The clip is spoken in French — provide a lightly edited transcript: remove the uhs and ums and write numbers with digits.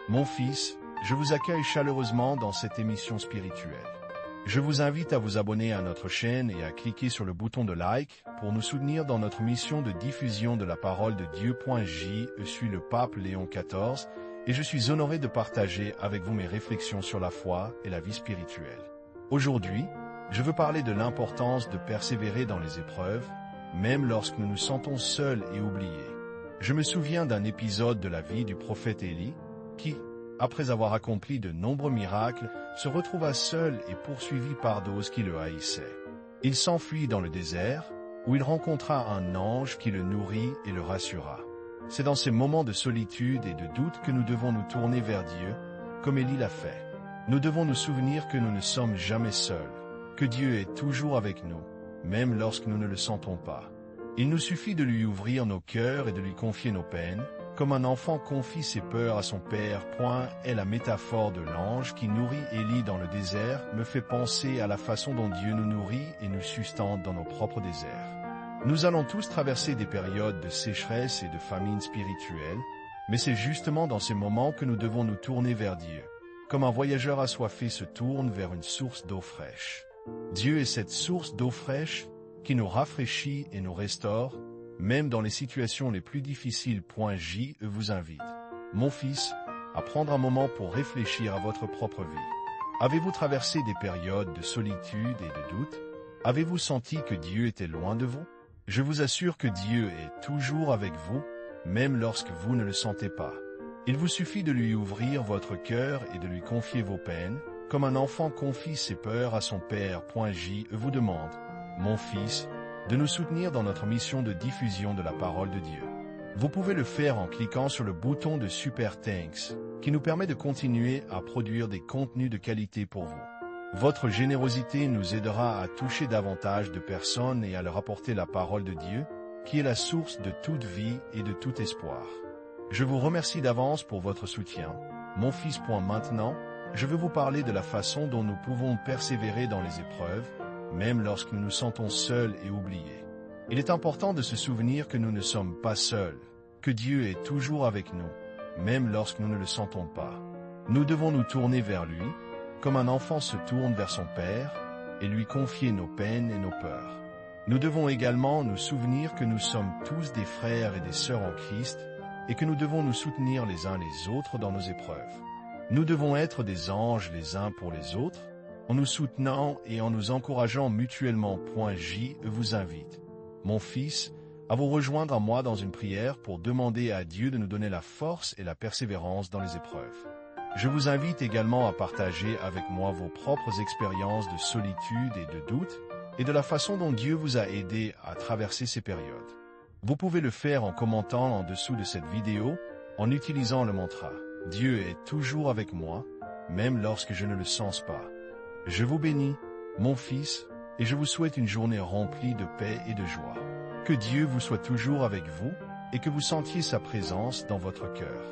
Mon fils, je vous accueille chaleureusement dans cette émission spirituelle. Je vous invite à vous abonner à notre chaîne et à cliquer sur le bouton de like pour nous soutenir dans notre mission de diffusion de la parole de Dieu. Je suis le pape Léon XIV et je suis honoré de partager avec vous mes réflexions sur la foi et la vie spirituelle. Aujourd'hui, je veux parler de l'importance de persévérer dans les épreuves, même lorsque nous nous sentons seuls et oubliés. Je me souviens d'un épisode de la vie du prophète Élie, qui, après avoir accompli de nombreux miracles, se retrouva seul et poursuivi par d'autres qui le haïssaient. Il s'enfuit dans le désert, où il rencontra un ange qui le nourrit et le rassura. C'est dans ces moments de solitude et de doute que nous devons nous tourner vers Dieu, comme Élie l'a fait. Nous devons nous souvenir que nous ne sommes jamais seuls, que Dieu est toujours avec nous, même lorsque nous ne le sentons pas. Il nous suffit de lui ouvrir nos cœurs et de lui confier nos peines, comme un enfant confie ses peurs à son père. Est la métaphore de l'ange qui nourrit Élie dans le désert me fait penser à la façon dont Dieu nous nourrit et nous sustente dans nos propres déserts. Nous allons tous traverser des périodes de sécheresse et de famine spirituelle, mais c'est justement dans ces moments que nous devons nous tourner vers Dieu, comme un voyageur assoiffé se tourne vers une source d'eau fraîche. Dieu est cette source d'eau fraîche qui nous rafraîchit et nous restaure, même dans les situations les plus difficiles. Je vous invite, mon fils, à prendre un moment pour réfléchir à votre propre vie. Avez-vous traversé des périodes de solitude et de doute? Avez-vous senti que Dieu était loin de vous? Je vous assure que Dieu est toujours avec vous, même lorsque vous ne le sentez pas. Il vous suffit de lui ouvrir votre cœur et de lui confier vos peines, comme un enfant confie ses peurs à son père. Je vous demande, mon fils, de nous soutenir dans notre mission de diffusion de la parole de Dieu. Vous pouvez le faire en cliquant sur le bouton de Super Thanks, qui nous permet de continuer à produire des contenus de qualité pour vous. Votre générosité nous aidera à toucher davantage de personnes et à leur apporter la parole de Dieu, qui est la source de toute vie et de tout espoir. Je vous remercie d'avance pour votre soutien, mon fils. Maintenant, je veux vous parler de la façon dont nous pouvons persévérer dans les épreuves, même lorsque nous nous sentons seuls et oubliés. Il est important de se souvenir que nous ne sommes pas seuls, que Dieu est toujours avec nous, même lorsque nous ne le sentons pas. Nous devons nous tourner vers lui, comme un enfant se tourne vers son père, et lui confier nos peines et nos peurs. Nous devons également nous souvenir que nous sommes tous des frères et des sœurs en Christ, et que nous devons nous soutenir les uns les autres dans nos épreuves. Nous devons être des anges les uns pour les autres, en nous soutenant et en nous encourageant mutuellement. Je vous invite, mon fils, à vous rejoindre à moi dans une prière pour demander à Dieu de nous donner la force et la persévérance dans les épreuves. Je vous invite également à partager avec moi vos propres expériences de solitude et de doute, et de la façon dont Dieu vous a aidé à traverser ces périodes. Vous pouvez le faire en commentant en dessous de cette vidéo, en utilisant le mantra « Dieu est toujours avec moi, même lorsque je ne le sens pas ». Je vous bénis, mon fils, et je vous souhaite une journée remplie de paix et de joie. Que Dieu vous soit toujours avec vous, et que vous sentiez sa présence dans votre cœur.